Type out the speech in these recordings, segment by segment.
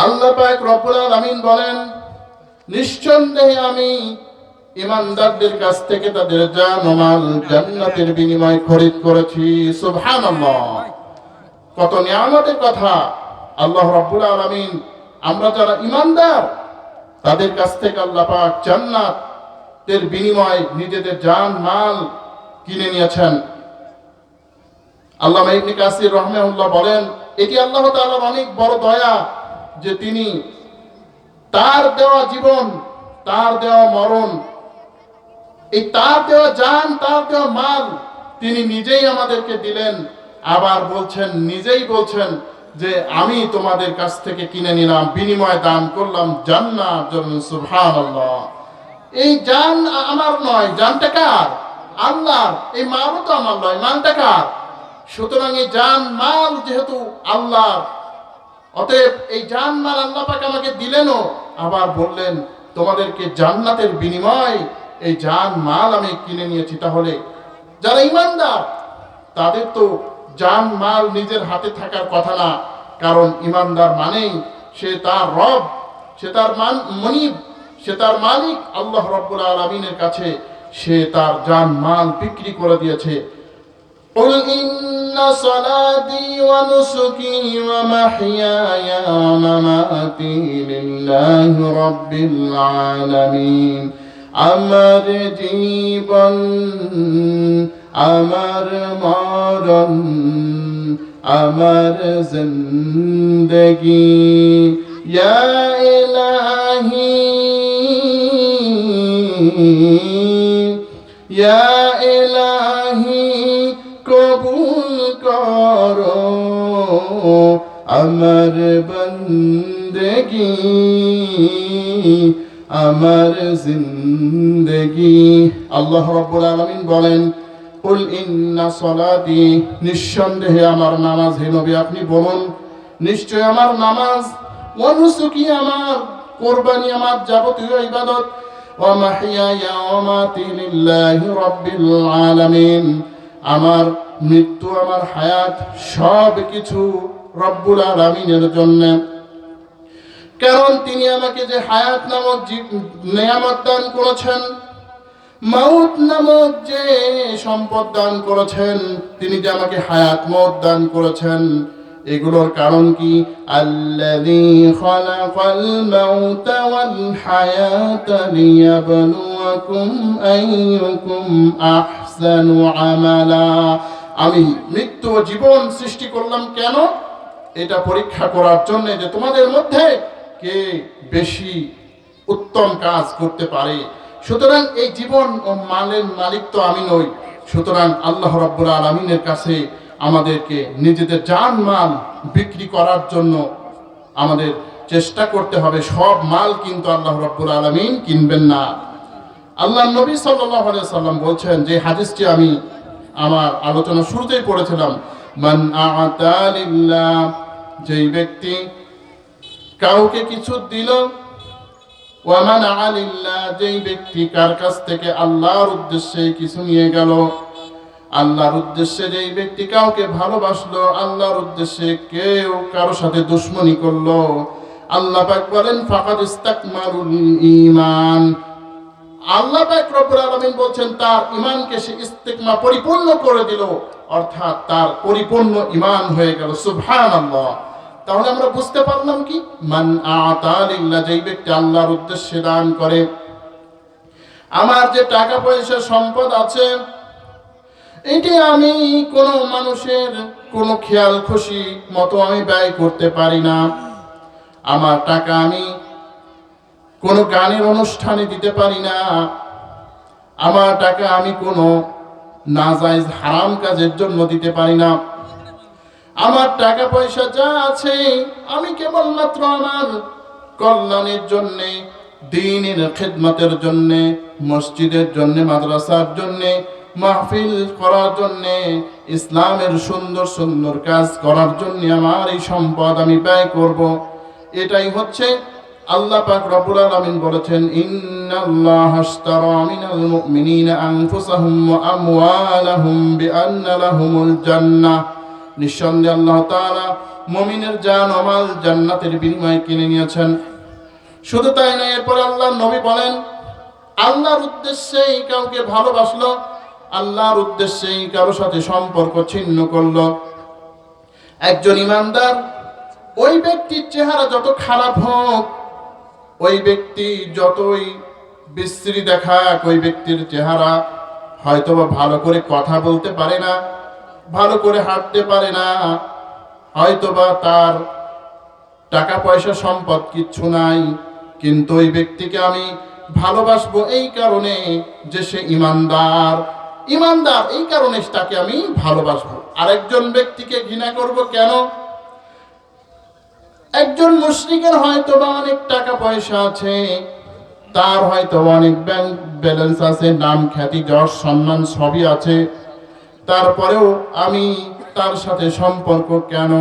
আল্লাহ পাক রব্বুল আলামিন বলেন, নিঃসন্দেহে আমি ঈমানদারদের কাছ থেকে তাদের জান ও মাল জান্নাতের বিনিময়ে খরিদ করেছি। সুবহানাল্লাহ, কত নিয়ামতের কথা আল্লাহ রাব্বুল আলামিন আমরা যারা ঈমানদার তাদের কাছ থেকে আল্লাহ পাক জান্নাতের বিনিময়ে নিজেদের জান মাল কিনে নিয়েছেন। আল্লামা ইবনে কাসির রাহিমাহুল্লাহ বলেন, এটি আল্লাহ তাআলার অনেক বড় দয়া যে তিনি তার দেওয়া জীবন, তার দেওয়া মরণ, এই তার দেওয়া জান, তার দেওয়া মাল তিনি নিজেই আমাদেরকে দিলেন। আবার বলছেন, নিজেই বলছেন যে আমি তোমাদের কাছ থেকে কিনে নিলাম, বিনিময়ে দান করলাম জান্নাত। সুবহানাল্লাহ, এই জান আমার নয়, জানটা কার? আল্লাহর। এই মালও তো আমার নয়, মালটা কার? সুতরাং এই জান মাল যেহেতু আল্লাহর, অতএব এই জান মাল আল্লাহ পাক আমাকে দিলেনও, আবার বললেন তোমাদেরকে জান্নাতের বিনিময় এই জান মাল আমি কিনে নিয়েছি। তাহলে যারা ঈমানদার তাদের তো জান মাল নিজের হাতে থাকার কথা না, কারণ ঈমানদার মানেই সে তার রব, সে তার মনিব, সে তার মালিক আল্লাহ রাব্বুল আলামিনের কাছে সে তার জান মাল বিক্রি করে দিয়েছে। قل إن صلاتي ونسكي ومحياي ومماتي لله رب العالمين আমার জীবন, আমার মরণ, আমার জিন্দেগি ইয়া ইলাহি ইয়া ইলাহি কবুল করো আমার বন্দেগি, আমার জিন্দেগি। আল্লাহ রাব্বুল আলামিন বলেন, কুল ইন্না সলাতি, নিঃসন্দেহে আমার নামাজ। হে নবী আপনি বলুন, নিশ্চয় আমার নামাজ, ওয়া নুসুকি আমার কুরবানি, আমার যাবতীয় ইবাদত, ওয়া মাহইয়ায়া ওয়া মামাতি লিল্লাহি রাব্বিল আলামিন, আমার মৃত্যু, আমার হায়াত সব কিছু রব্বুল আলামিনের জন্য। কারণ তিনি আমাকে যে হায়াত নামক নিয়ামত দান করেছেন, মাউত নামক যে সম্পদ দান করেছেন, তিনি যে আমাকে হায়াত মত দান করেছেন, এগুলোর কারণ কি? আল্লাযী খালাকাল মাউতা ওয়াল হায়াতা লিয়াবলুয়াকুম আইয়ুকুম আহসানু আমালা। আমি মৃত্যু ও জীবন সৃষ্টি করলাম কেন? এটা পরীক্ষা করার জন্য যে তোমাদের মধ্যে কে বেশি উত্তম কাজ করতে পারে। সুতরাং এই জীবন ও মালের মালিক তো আমি নই। সুতরাং আল্লাহ রাব্বুল আলামিনের কাছে আমাদেরকে নিজেদের জান মাল বিক্রি করার জন্য আমাদের চেষ্টা করতে হবে। সব মাল কিন্তু আল্লাহ রাব্বুল আলামিন কিনবেন না। আল্লাহ নবী সাল্লাল্লাহু আলাইহি সাল্লাম বলছেন, যে হাদিসটি আমি আমার আলোচনা শুরুতেই পড়েছিলাম, মান আ'তা লিল্লাহ, যেই ব্যক্তি কাউকে কিছু দিল, ওয়া মানআ লিল্লাহ, যেই ব্যক্তি কার কাছ থেকে আল্লাহর উদ্দেশ্যে কিছু নিয়ে গেল, আল্লাহর উদ্দেশ্যে যেই ব্যক্তি কাউকে ভালোবাসলো, আল্লাহর উদ্দেশ্যে কেউ কারো সাথে দুশমনি করলো, আল্লাহ পাক বলেন ফাকাদ ইস্তাকমালুল ঈমান। আল্লাহ পাক রব্বুল আলামিন বলছেন তার ঈমানকে সে ইস্তিকমা পরিপূর্ণ করে দিল, অর্থাৎ তার পরিপূর্ণ ঈমান হয়ে গেল। সুবহানাল্লাহ। তাহলে আমরা বুঝতে পারলাম কি? মান আ'তা লিল্লাহ, যেই ব্যক্তি আল্লাহর উদ্দেশ্যে দান করে। আমার যে টাকা পয়সা সম্পদ আছে, এটি আমি কোনো মানুষের কোনো খেয়াল খুশি মতো আমি ব্যয় করতে পারি না। আমার টাকা আমি কোনো গানের অনুষ্ঠানে দিতে পারি না। আমার টাকা আমি কোনো নাজায়েজ হারাম কাজের জন্য দিতে পারি না। আমার টাকা পয়সা যা আছে আমি কেবলমাত্র আমার কল্যাণের জন্যে, দ্বীনের খিদমতের জন্যে, মসজিদের জন্যে, মাদ্রাসার জন্যে, মাহফিল করার জন্যে, ইসলামের সুন্দর সুন্দর কাজ করার জন্য আমার এই সম্পদ আমি ব্যয় করব। এটাই হচ্ছে আল্লাহ পাক রব্বুল আলামিন বলেছেন, ইন্নাল্লাহা আশতারা মিনাল মুমিনিনা আনফুসাহুম ওয়া আমওয়ালাহুম বিআন্না লাহুমুল জান্নাহ। নিঃসন্দেহে আল্লাহ তাআলা মুমিনের জান ও মাল জান্নাতের বিনিময়ে কিনে নিয়েছেন। শুধু তাই নয়, এরপরে আল্লাহর নবী বলেন, আল্লাহর উদ্দেশ্যেই কাউকে ভালোবাসলো, আল্লাহর উদ্দেশ্যেই কারো সাথে সম্পর্ক ছিন্ন করলো, একজন ইমানদার, ওই ব্যক্তির চেহারা যত খারাপ হোক, ওই ব্যক্তি যতই বিশ্রী দেখাক, ওই ব্যক্তির চেহারা হয়তোবা ভালো করে কথা বলতে পারে না, ভালো করে হাঁটতে পারে না, হয়তোবা তার টাকা পয়সা সম্পদ কিচ্ছু নাই, কিন্তু ওই ব্যক্তিকে আমি ভালোবাসবো এই কারণে যে সে ইমানদার। ইমানদার এই কারণে তাকে আমি ভালোবাসবো। আরেকজন ব্যক্তিকে ঘৃণা করব কেন? একজন মুশরিকের হয়তোবা অনেক টাকা পয়সা আছে, তার হয়তো অনেক ব্যাংক ব্যালেন্স আছে, নাম খ্যাতি যশ সম্মান সবই আছে, তারপরেও আমি তার সাথে সম্পর্ক কেন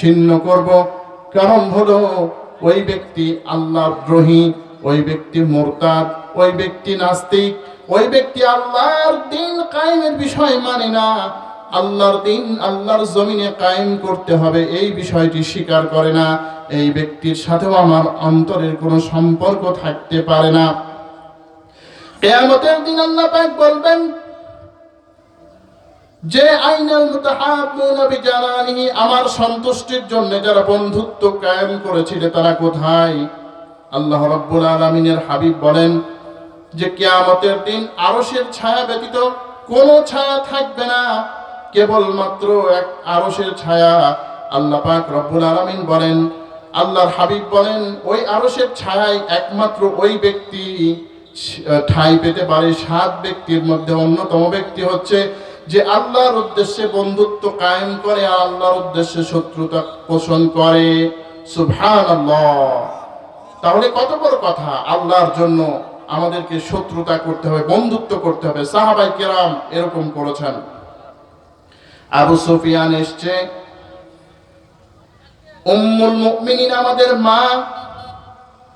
ছিন্ন করব? কারণ হলো ওই ব্যক্তি আল্লাহদ্রোহী, ওই ব্যক্তি মুরতাদ, ওই ব্যক্তি নাস্তিক, ওই ব্যক্তি আল্লাহর দ্বীন কায়েমের বিষয় মানে না, আল্লাহর দ্বীন আল্লাহর জমিনে কায়েম করতে হবে এই বিষয়টি স্বীকার করে না। এই ব্যক্তির সাথেও আমার অন্তরের কোনো সম্পর্ক থাকতে পারে না। কিয়ামতের দিন আল্লাহ পাক বলবেন যে আইনাল মুতাহাব্বুনা বিজালালিহি, আমার সন্তুষ্টির জন্য যারা বন্ধুত্ব কায়েম করেছিল তারা কোথায়? আল্লাহ রাব্বুল আলামিনের হাবিব বলেন যে কিয়ামতের দিন আরশের ছায়া ব্যতীত কোনো ছায়া থাকবে না, কেবলমাত্র এক আরশের ছায়া। আল্লাহ পাক রব্বুল আলামিন বলেন, আল্লাহর হাবিব বলেন, ওই আরশের ছায়ায় একমাত্র ওই ব্যক্তি ঠাঁই পেতে পারে। 7 ব্যক্তির মধ্যে অন্যতম ব্যক্তি হচ্ছে যে আল্লাহর উদ্দেশ্যে বন্ধুত্ব কায়েম করে আর আল্লাহর উদ্দেশ্যে শত্রুতা পোষণ করে। সুবহানাল্লাহ। তাহলে কত বড় কথা! আল্লাহর জন্য আমাদেরকে শত্রুতা করতে হবে, বন্ধুত্ব করতে হবে। সাহাবায়ে কেরাম এরকম করেছেন। আবু সুফিয়ান এসছে, উম্মুল মুমিনিন আমাদের মা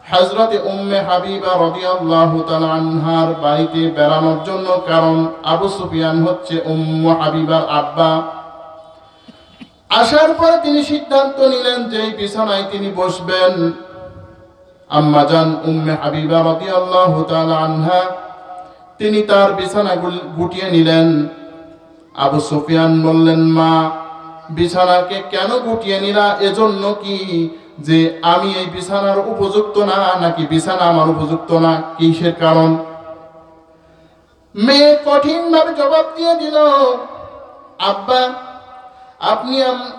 হযরতে উম্মে হাবিবা রাদিয়াল্লাহু তাআলা আনহার বাড়িতে বেড়ানোর জন্য, কারণ আবু সুফিয়ান হচ্ছে উম্মু হাবিবার আব্বা। আসার পরে তিনি সিদ্ধান্ত নিলেন যে এই বিছানায় তিনি বসবেন। আম্মাজান উম্মে হাবিবা রাদিয়াল্লাহু তাআলা আনহা তিনি তার বিছানা গুটিয়ে নিলেন। আবু সুফিয়ান বললেন, মা, বিছানাকে কেন গুটিয়ে নিলা? এজন্য কি যে আমি এই বিছানার উপযুক্ত না, নাকি বিছানা আমার উপযুক্ত না? কিসের কারণ? মেয়ে কঠিন ভাবে জবাব দিয়ে দিল, আব্বা, আপনি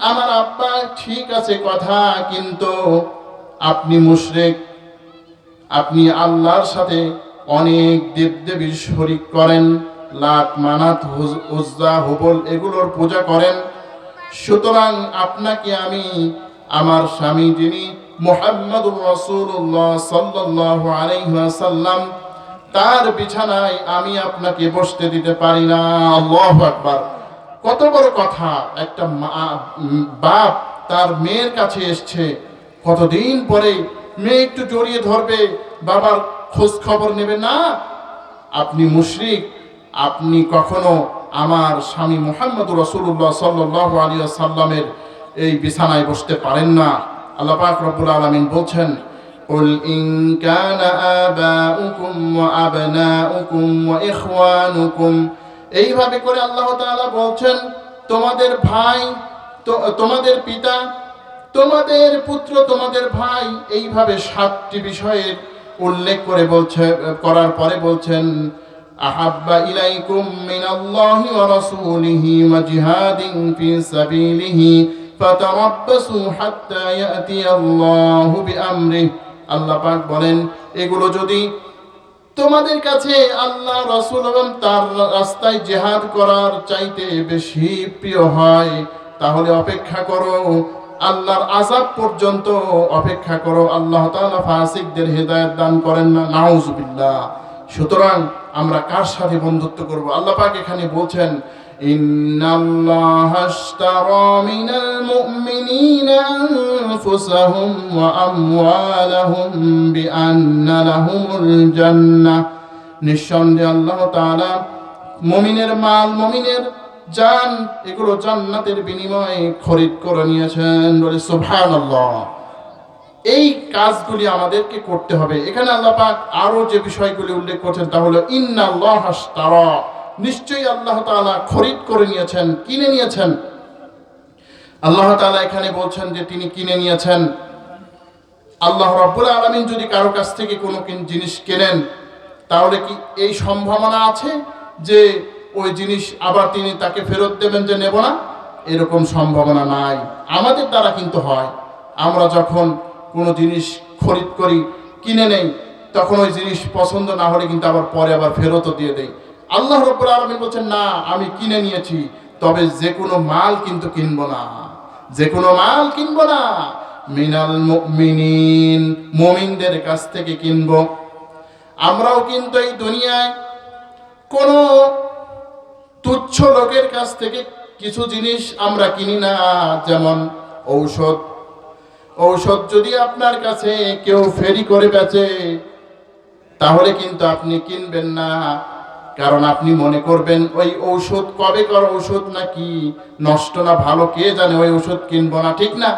আমার আব্বা ঠিক আছে কথা, কিন্তু আপনি মুশরিক, আপনি আল্লাহর সাথে অনেক দেবদেবীর শরীক করেন, লাত মানাত উজ্জা হুবল এগুলোর পূজা করেন। সুতরাং আপনাকে আমি আমার স্বামী যিনি মুহাম্মদুর রাসূলুল্লাহ সাল্লাল্লাহু আলাইহি ওয়াসাল্লাম তার বিছানায় আমি আপনাকে বসতে দিতে পারি না। আল্লাহু আকবার। কত বড় কথা! একটা বাপ তার মেয়ের কাছে এসছে, কতদিন পরে মেয়ে একটু জড়িয়ে ধরবে, বাবার খোঁজ খবর নেবে না। আপনি মুশরিক, আপনি কখনো আমার স্বামী মুহাম্মদুর রাসূলুল্লাহ সাল্লাল্লাহু আলাইহি ওয়াসাল্লামের এই বিছানায় বসতে পারেন না। আল্লাহ পাক রব্বুল আলামিন বলছেন, কুল ইন কানা আবাউকুম ওয়া আবনাউকুম ওয়া ইখওয়ানুকুম। এইভাবে করে আল্লাহ তাআলা বলছেন, তোমাদের ভাই, তোমাদের পিতা, তোমাদের পুত্র, তোমাদের ভাই, এইভাবে 7টি বিষয়ের উল্লেখ করে করার পরে বলছেন, আহাব্বা ইলাইকুম মিনাল্লাহি ওয়া রাসূলিহি ওয়া জিহাদিন ফি সাবিলিহি ফাতারাব্বাসু হাত্তা ইয়াতিয়াল্লাহু বিআমরিহি। আল্লাহ পাক বলেন, এগুলো যদি তোমাদের কাছে আল্লাহ রাসূল এবং তার রাস্তায় জিহাদ করার চাইতে বেশি প্রিয় হয়, তাহলে অপেক্ষা করো, আল্লাহর আযাব পর্যন্ত অপেক্ষা করো। আল্লাহ তাআলা ফাসিকদের হেদায়েত দান করেন না, নাউযুবিল্লাহ। সুতরাং আমরা কার সাথে বন্ধুত্ব করব? আল্লাহ পাক এখানে বলছেন, ইন্নাল্লাহা আশতারা মিনাল মুমিনিনা আনফুসাহুম ওয়া আমওয়ালাহুম বিআন্না লাহুমুল জান্নাহ। নিঃসন্দেহে আল্লাহ তাআলা মুমিনের মাল, মুমিনের জান, এগুলো জান্নাতের বিনিময়ে খরিদ করে নিয়েছেন। বলে সুবহানাল্লাহ। এই কাজগুলি আমাদেরকে করতে হবে। এখানে আল্লাহ পাক আরো যে বিষয়গুলি উল্লেখ করছেন তা হলো ইন্নাল্লাহ আশতারা, নিশ্চয়ই আল্লাহ তাআলা খরিদ করে নিয়েছেন, কিনে নিয়েছেন। আল্লাহ তাআলা এখানে বলছেন যে তিনি কিনে নিয়েছেন। আল্লাহ রাব্বুল আলামিন যদি কারো কাছ থেকে কোনো জিনিস কেনেন, তাহলে কি এই সম্ভাবনা আছে যে ওই জিনিস আবার তিনি তাকে ফেরত দেবেন যে নেব না? এরকম সম্ভাবনা নাই। আমাদের দ্বারা কিন্তু হয়, আমরা যখন কোনো জিনিস খরিদ করি, কিনে নেই, তখন ওই জিনিস পছন্দ না হলে কিন্তু আবার পরে আবার ফেরতও দিয়ে দেই। আল্লাহ রাব্বুল আলামিন বলছেন না, আমি কিনে নিয়েছি, তবে যে কোনো মাল কিন্তু কিনবো না, যে কোনো মাল কিনবো না। মিনাল মুমিনিন, মুমিনদের কাছ থেকে কিনবো। আমরাও কিন্তু এই দুনিয়ায় কোনো তুচ্ছ লোকের কাছ থেকে কিছু জিনিস আমরা কিনি না। যেমন ঔষধ, ঔষধ যদি আপনার কাছে কেউ ফেরি করে বেচে, তাহলে কিন্তু আপনি কিনবেন না, কারণ আপনি মনে করবেন ওই ঔষধ কবেকার ঔষধ নাকি নষ্ট না ভালো কে জানে, ওই ঔষধ কিনবো না, ঠিক না?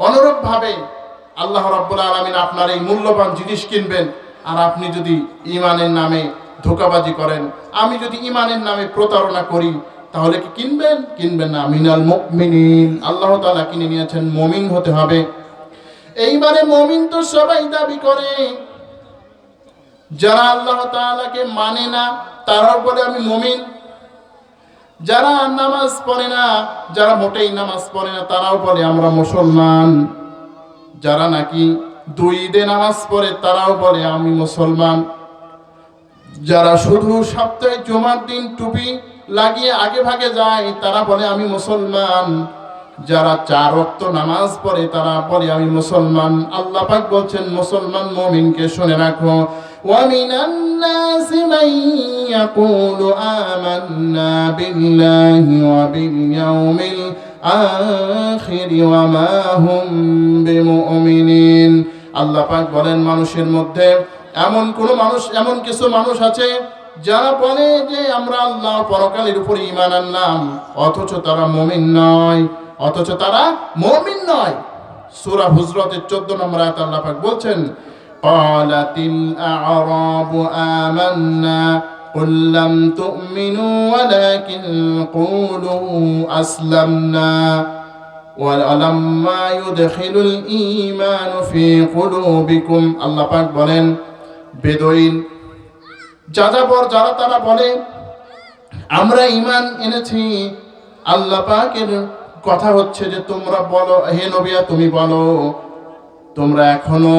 অনুরূপ ভাবে আল্লাহ রাব্বুল আলামিন আপনার এই মূল্যবান জিনিস কিনবেন, আর আপনি যদি ঈমানের নামে ধোঁকাবাজি করেন, আমি যদি ঈমানের নামে প্রতারণা করি, তাহলে কি কিনবেন? কিনবেন না। মিনাল মুমিনিন, আল্লাহ তাআলা কিনে নিয়েছেন, মুমিন হতে হবে। এইবারে মুমিন তো সবাই দাবি করে, যারা আল্লাহ তাআলাকে মানে না তারাও বলে আমি মুমিন, যারা নামাজ পড়ে না, যারা মোটেই নামাজ পড়ে না, তারাও বলে আমরা মুসলমান, যারা নাকি 2 ঈদে নামাজ পড়ে তারাও বলে আমি মুসলমান, যারা শুধু সপ্তাহে জুমার দিন টুপি লাগিয়ে আগে ভাগে যায় তারা বলে আমি মুসলমান, যারা 4 ওয়াক্ত নামাজ পড়ে তারা বলে আমি মুসলমান। আল্লাহ পাক বলছেন মুসলমান মুমিনকে শুনে রাখো, ওয়া মিনান নাসি মান ইয়াকুলু আমান্না বিল্লাহি ওয়া বিল ইয়াউমিল আখির ওয়া মা হুম বিমুমিনিন। আল্লাহ পাক বলেন মানুষের মধ্যে এমন কিছু মানুষ আছে যারা বলে যে আমরা আল্লাহ পরকালের উপর ঈমান আনলাম, অথচ তারা মুমিন নয়, সূরা হুজরাতের 14 নম্বর আয়াত আল্লাহ পাক বলছেন ক্বালাতিল আ'রাবু আমান্না কুল লাম তু'মিনু ওয়ালাকিন কুলু আসলামনা ওয়ালাম্মা ইউদখিলুল ঈমানু ফি কুলুবিকুম। আল্লাহ পাক বলেন বেদুইন যাযাবর যারা তারা বলে আমরা ঈমান এনেছি, আল্লাহ পাকের কথা হচ্ছে যে তোমরা বলো হে নবী তুমি বলো তোমরা এখনো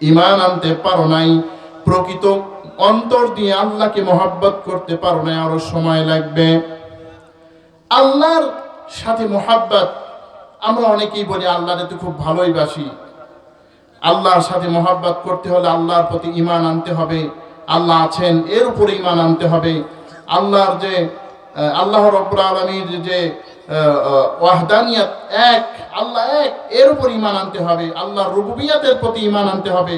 ঈমান আনতে পারো নাই, প্রকৃত অন্তর দিয়ে আল্লাহকে মহব্বত করতে পারো নাই, আরো সময় লাগবে। আল্লাহর সাথে মহব্বত, আমরা অনেকেই বলি আল্লাহকে তো খুব ভালোই বাসি। আল্লাহর সাথে মহব্বত করতে হলে আল্লাহর প্রতি ঈমান আনতে হবে, আল্লাহ আছেন এর উপরে ঈমান আনতে হবে। আল্লাহর যে আল্লাহ রাব্বুল আলামিন যে ওয়াহদানিয়াত, এক আল্লাহ এক, এর উপর ঈমান আনতে হবে। আল্লাহর রুবুবিয়াতের প্রতি ঈমান আনতে হবে।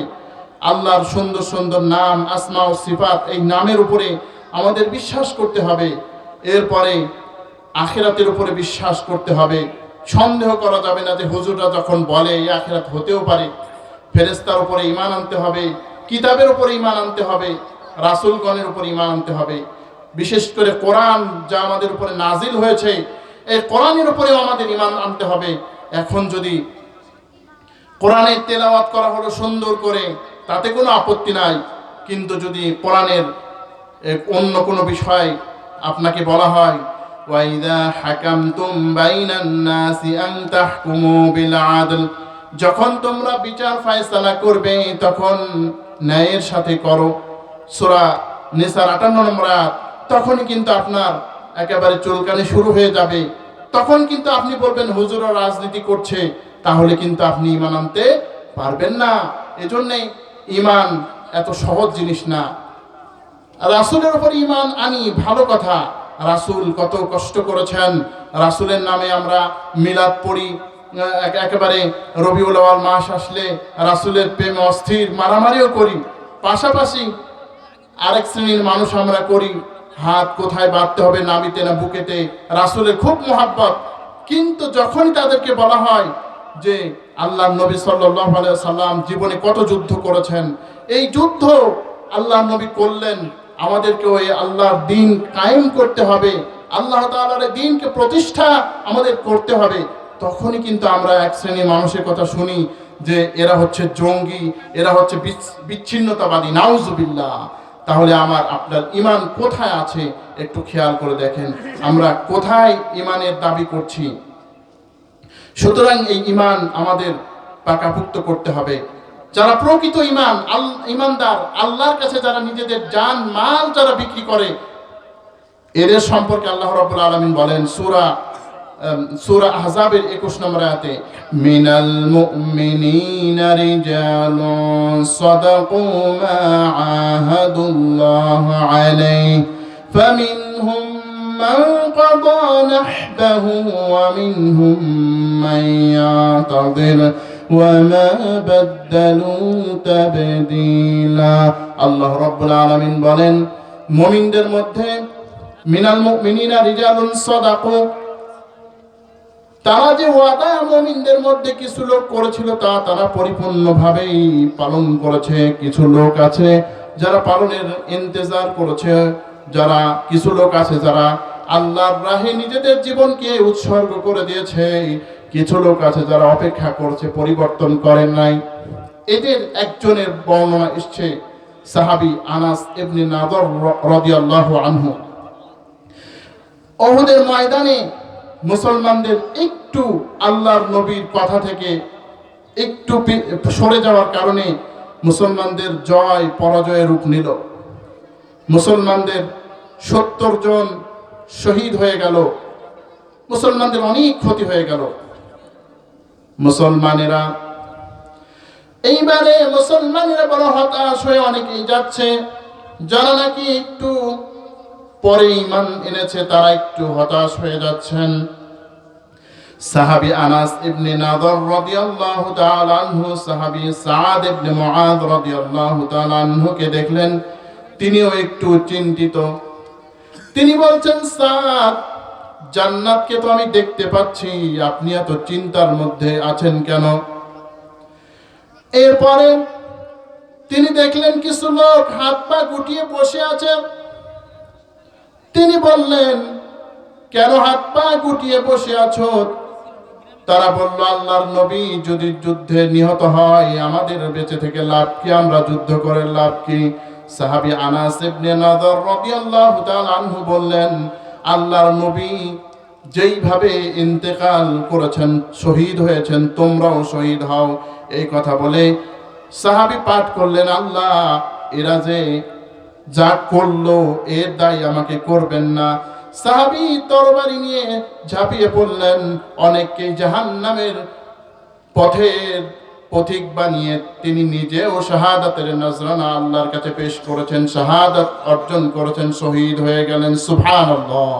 আল্লাহর সুন্দর সুন্দর নাম, আসমা ও সিফাত, এই নামের উপরে আমাদের বিশ্বাস করতে হবে। এরপরে আখিরাতের উপরে বিশ্বাস করতে হবে। সন্দেহ করা যাবে না যে হুজুররা যখন বলে এই আখিরাত হতেও পারে। ফেরেশতার উপরে ঈমান আনতে হবে, কিতাবের উপরে ঈমান আনতে হবে, রাসূলগণের উপরে ঈমান আনতে হবে। বিশেষ করে কোরআন যা আমাদের উপরে নাজিল হয়েছে, এই কোরআনের উপরেও আমাদের ঈমান আনতে হবে। এখন যদি কোরআনের তেলাওয়াত করা হলো সুন্দর করে, তাতে কোনো আপত্তি নাই, কিন্তু যদি কোরআনের অন্য কোনো বিষয় আপনাকে বলা হয় ওয়াইদা হাকামতুম বাইনান নাসি আন তাহকুমু বিল আদল, যখন তোমরা বিচার ফয়সালা করবে তখন ন্যায়ের সাথে করো, সূরা নিসার 58 নম্বর আয়াত। তখনই কিন্তু আপনার একেবারে চুলকানি শুরু হয়ে যাবে, তখন কিন্তু আপনি বলবেন হুজুররা রাজনীতি করছে, তাহলে কিন্তু আপনি ঈমান আনতে পারবেন না। এজন্যে ঈমান এত সহজ জিনিস না। রাসূলের উপর ঈমান আনি ভালো কথা, রাসূল কত কষ্ট করেছেন, রাসূলের নামে আমরা মিলাদ পড়ি, একেবারে রবিউল আউয়াল মাস আসলে রাসূলের প্রেমে অস্থির, মারামারিও করি। পাশাপাশি আরেক শ্রেণীর মানুষ আমরা করি, হাত কোথায় বাঁধতে হবে, নামিতে না বুকেতে, রাসূলের খুব মহাব্বত। কিন্তু যখনই তাদেরকে বলা হয় যে আল্লাহ নবী সাল্লাল্লাহু আলাইহি সাল্লাম জীবনে কত যুদ্ধ করেছেন, এই যুদ্ধ আল্লাহ নবী করলেন, আমাদেরকে ওই আল্লাহর দ্বীন কায়েম করতে হবে, আল্লাহ তাআলার দ্বীনকে প্রতিষ্ঠা আমাদের করতে হবে, তখনই কিন্তু আমরা এক শ্রেণীর মানুষের কথা শুনি যে এরা হচ্ছে জঙ্গি, এরা হচ্ছে বিচ্ছিন্নতাবাদী, নাউজুবিল্লাহ। তাহলে আমার আপনার ঈমান কোথায় আছে একটু খেয়াল করে দেখেন, আমরা কোথায় ঈমানের দাবি করছি। সুতরাং এই ঈমান আমাদের পাকাপুক্ত করতে হবে। যারা প্রকৃত ঈমানদার, আল্লাহর কাছে যারা নিজেদের জান মাল যারা বিক্রি করে, এদের সম্পর্কে আল্লাহ রাব্বুল আলামিন বলেন সূরা আহজাবের 21 নম্বর আয়াতে, মিনাল মুমিনিনা রিজালুন সাদাকু মা আহাদুল্লাহ আলাইহি ফামিনহুম মান কাদা নাহবাহু ওয়া মিনহুম মান ইয়াতাযির ওয়া মা বাদদালু তাবদীলা। আল্লাহ রাব্বুল আলামিন বলেন, মুমিনদের মধ্যে মিনাল মুমিনিনা রিজালুন সাদাকু, তারা যে ওয়াদা মুমিনদের মধ্যে কিছু লোক করেছিল তা তারা পরিপূর্ণভাবেই পালন করেছে। কিছু লোক আছে যারা পালনের ইন্তজার করেছে, যারা কিছু লোক আছে যারা আল্লাহর রাহে নিজেদের জীবনকে উৎসর্গ করে দিয়েছে, কিছু লোক আছে যারা অপেক্ষা করছে, পরিবর্তন করেন নাই। এদের একজনের বর্ণনা এসছে সাহাবী আনাস ইবনে নাদর রাদিয়াল্লাহু আনহু। উহুদের ময়দানে মুসলমানদের একটু আল্লাহর নবীর কথা থেকে একটু সরে যাওয়ার কারণে মুসলমানদের জয় পরাজয়ের রূপ নিল। মুসলমানদের 70 জন শহীদ হয়ে গেল, মুসলমানদের অনেক ক্ষতি হয়ে গেল। মুসলমানেরা বড় হতাশ হয়ে অনেকেই যাচ্ছে, যারা নাকি একটু পরে ঈমান এনেছে তারা একটু হতাশ হয়ে যাচ্ছেন। সাহাবী আনাস ইবনে নাদর রাদিয়াল্লাহু তাআলা আনহু সাহাবী সাদ ইবনে মুআয রাদিয়াল্লাহু তাআলা আনহুকে দেখলেন, তিনিও একটু চিন্তিত। তিনি বলছেন, সাদ, জান্নাতকে তো আমি দেখতে পাচ্ছি, আপনি এত চিন্তার মধ্যে আছেন কেন? এরপরে তিনি দেখলেন কিছু লোক হাত পা গুটিয়ে বসে আছে। তিনি বললেন, কেন হাত পা গুটিয়ে বসে আছো? তারা বলল, আল্লাহর নবী যদি যুদ্ধে নিহত হয় আমাদের বেঁচে থেকে লাভ কি, আমরা যুদ্ধ করে লাভ কি? সাহাবী আনাস ইবনে নাদর রাদিয়াল্লাহু তাআলা আনহু বললেন, আল্লাহর নবী যেইভাবে ইন্তেকাল করেছেন, শহীদ হয়েছেন, তোমরাও শহীদ হও। এই কথা বলে সাহাবী পাঠ করলেন, আল্লাহ, এরা যে যা করলো এর দায় আমাকে করবেন না। সাহাবী তরবারি নিয়ে ঝাঁপিয়ে পড়লেন, অনেককে জাহান্নামের পথের পথিক বানিয়ে তিনি নিজেও শাহাদাতের নজরানা আল্লাহর কাছে পেশ করেছেন, শাহাদাত অর্জন করেছেন, শহীদ হয়ে গেলেন। সুবহানাল্লাহ।